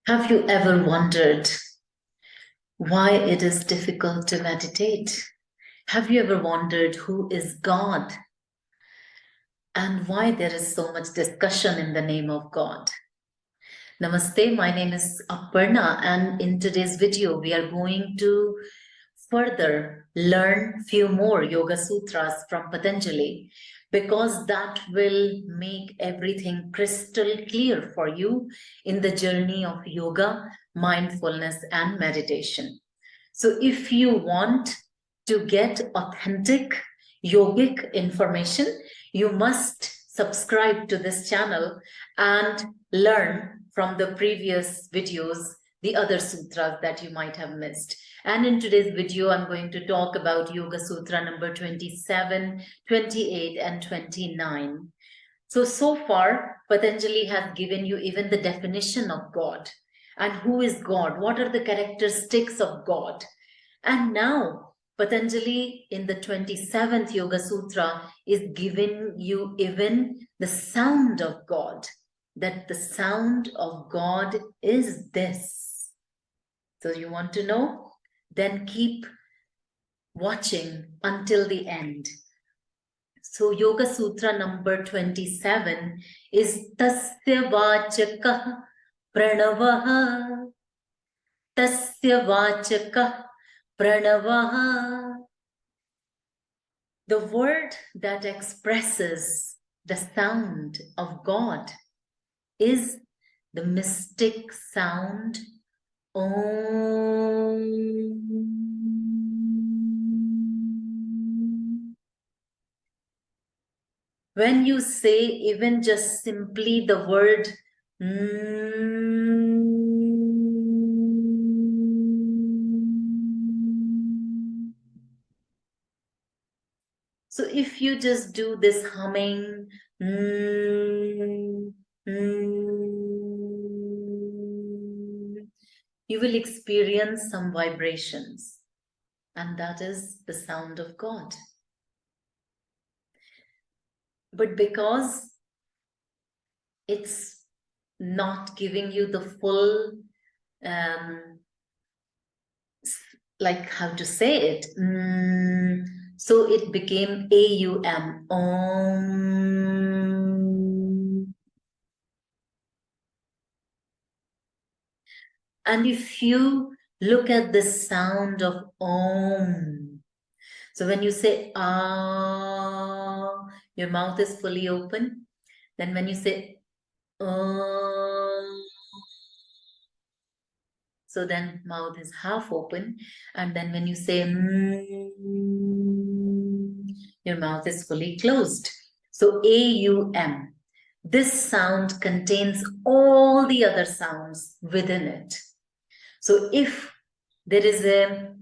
Have you ever wondered why it is difficult to meditate? Have you ever wondered who is God and why there is so much discussion in the name of God? Namaste, my name is Aparna, and in today's video, we are going to further learn few more Yoga Sutras from Patanjali because that will make everything crystal clear for you in the journey of yoga, mindfulness, and meditation. So if you want to get authentic yogic information, you must subscribe to this channel and learn from the previous videos, the other sutras that you might have missed. And in today's video, I'm going to talk about Yoga Sutra number 27, 28, and 29. So far, Patanjali has given you even the definition of God. And who is God? What are the characteristics of God? And now, Patanjali in the 27th Yoga Sutra is giving you even the sound of God, that the sound of God is this. So you want to know? Then keep watching until the end. So Yoga Sutra number 27 is Tasya Vachakah Pranavaha. Tasya Vachakah Pranavaha. The word that expresses the sound of God is the mystic sound Om. When you say even just simply the word so if you just do this humming, you will experience some vibrations, and that is the sound of God. But because it's not giving you the full, like how to say it, so it became AUM, Om. And if you look at the sound of Om, so when you say Ah, your mouth is fully open. Then when you say Om, so then mouth is half open. And then when you say your mouth is fully closed. So AUM. This sound contains all the other sounds within it. So if there is a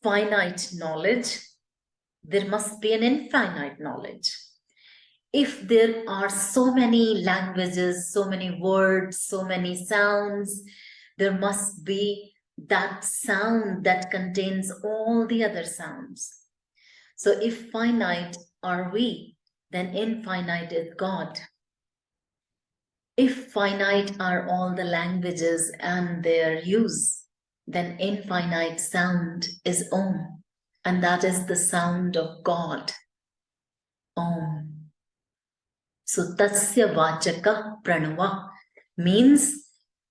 finite knowledge, there must be an infinite knowledge. If there are so many languages, so many words, so many sounds, there must be that sound that contains all the other sounds. So if finite are we, then infinite is God. If finite are all the languages and their use, then infinite sound is Om. And that is the sound of God. Om. So Tasya Vachaka Pranava means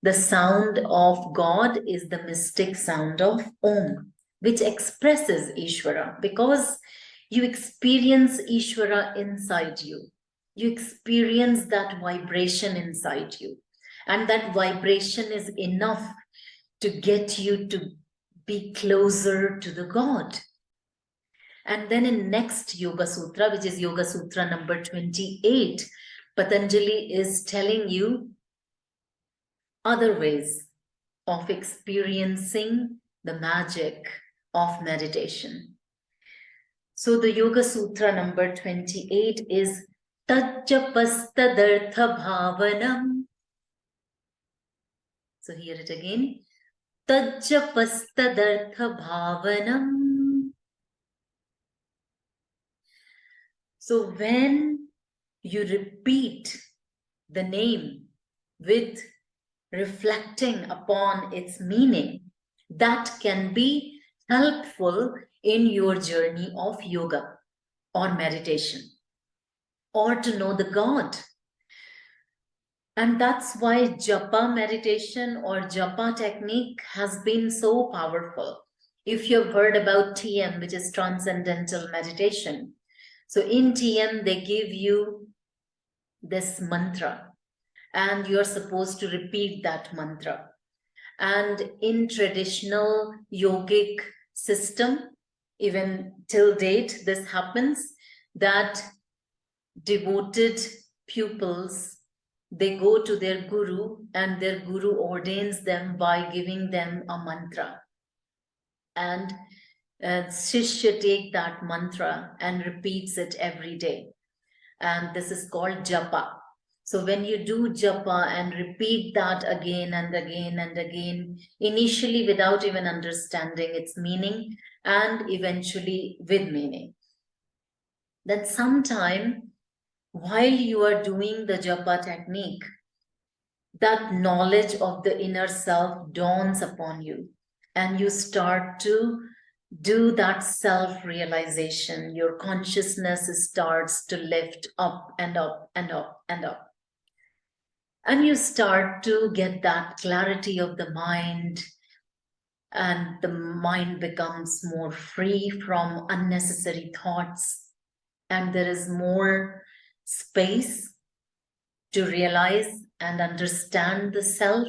the sound of God is the mystic sound of Om, which expresses Ishvara, because you experience Ishvara inside you. You experience that vibration inside you. And that vibration is enough to get you to be closer to the God. And then in next Yoga Sutra, which is Yoga Sutra number 28, Patanjali is telling you other ways of experiencing the magic of meditation. So the Yoga Sutra number 28 is Tajjapastadartha Bhavanam. So hear it again. Tajjapastadartha Bhavanam. So when you repeat the name with reflecting upon its meaning, that can be helpful in your journey of yoga or meditation, or to know the God. And that's why japa meditation or japa technique has been so powerful. If you've heard about TM, which is transcendental meditation, so in TM, they give you this mantra, and you're supposed to repeat that mantra. And in traditional yogic system, even till date, this happens that devoted pupils, they go to their guru, and their guru ordains them by giving them a mantra. And Shishya take that mantra and repeats it every day. And this is called japa. So when you do japa and repeat that again and again and again, initially without even understanding its meaning, and eventually with meaning, then sometime while you are doing the japa technique, that knowledge of the inner self dawns upon you, and you start to do that self-realization. Your consciousness starts to lift up and up and up and up. And you start to get that clarity of the mind, and the mind becomes more free from unnecessary thoughts, and there is more space to realize and understand the self,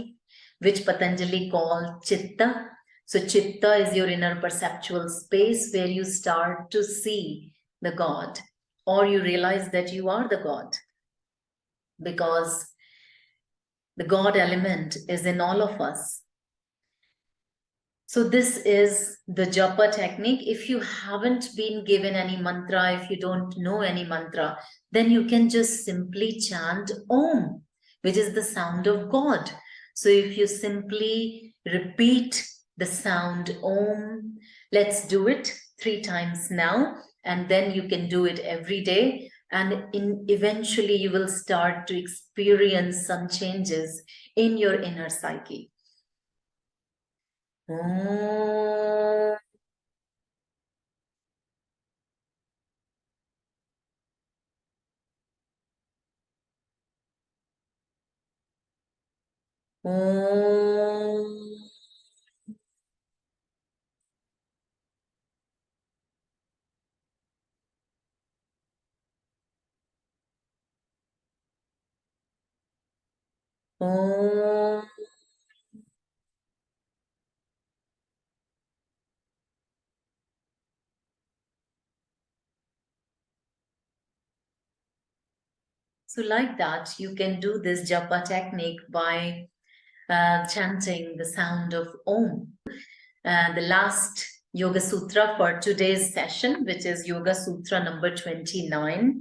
which Patanjali called chitta. So chitta is your inner perceptual space where you start to see the God, or you realize that you are the God, because the God element is in all of us. So this is the japa technique. If you haven't been given any mantra, if you don't know any mantra, then you can just simply chant Om, which is the sound of God. So if you simply repeat the sound Om, let's do it 3 times now, and then you can do it every day. And eventually you will start to experience some changes in your inner psyche. Om. Om. Om. So like that, you can do this japa technique by chanting the sound of Om. The last Yoga Sutra for today's session, which is Yoga Sutra number 29,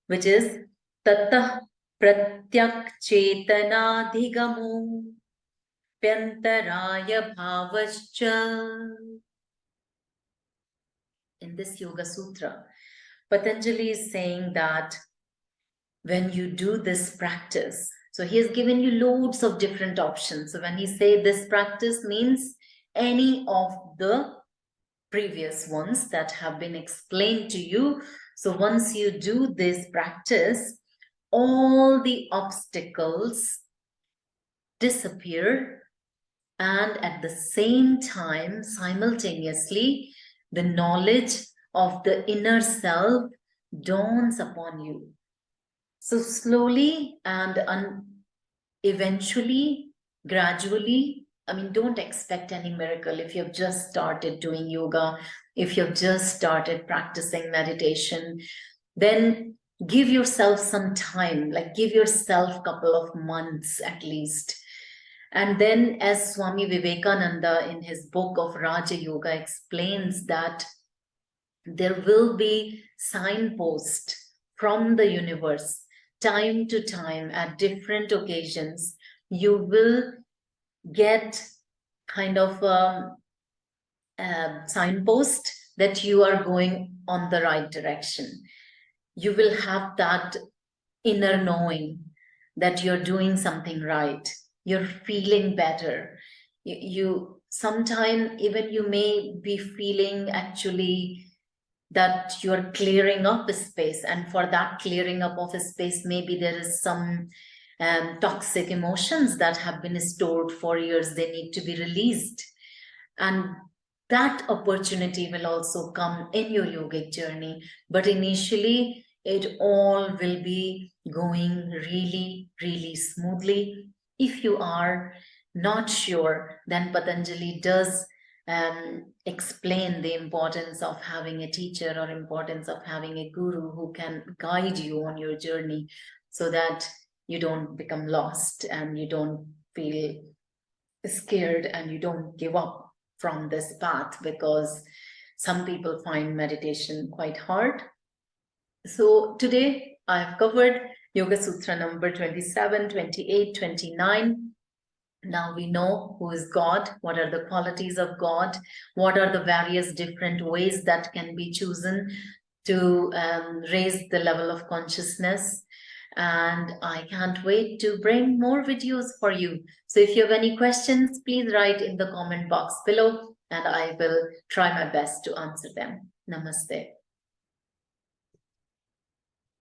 which is Tattah Pratyak Chetana Dhigamo Pyantaraya Bhavascha. In this Yoga Sutra, Patanjali is saying that when you do this practice, so he has given you loads of different options. So when he say this practice means any of the previous ones that have been explained to you. So once you do this practice, all the obstacles disappear, and at the same time, simultaneously, the knowledge of the inner self dawns upon you. So slowly and eventually, gradually, I mean, don't expect any miracle if you've just started doing yoga, if you've just started practicing meditation, then give yourself some time, like give yourself a couple of months at least. And then, as Swami Vivekananda in his book of Raja Yoga explains, that there will be signposts from the universe time to time at different occasions. You will get kind of a signpost that you are going on the right direction. You will have that inner knowing that you're doing something right. you're feeling better. You sometime even you may be feeling actually that you're clearing up a space, and for that clearing up of a space, maybe there is some toxic emotions that have been stored for years. They need to be released, and that opportunity will also come in your yogic journey. But initially, it all will be going really, really smoothly. If you are not sure, then Patanjali does explain the importance of having a teacher or importance of having a guru who can guide you on your journey, so that you don't become lost and you don't feel scared and you don't give up from this path, because some people find meditation quite hard. So today I've covered Yoga Sutra number 27, 28, 29. Now we know who is God, what are the qualities of God, what are the various different ways that can be chosen to raise the level of consciousness. And I can't wait to bring more videos for you. So if you have any questions, please write in the comment box below and I will try my best to answer them. Namaste.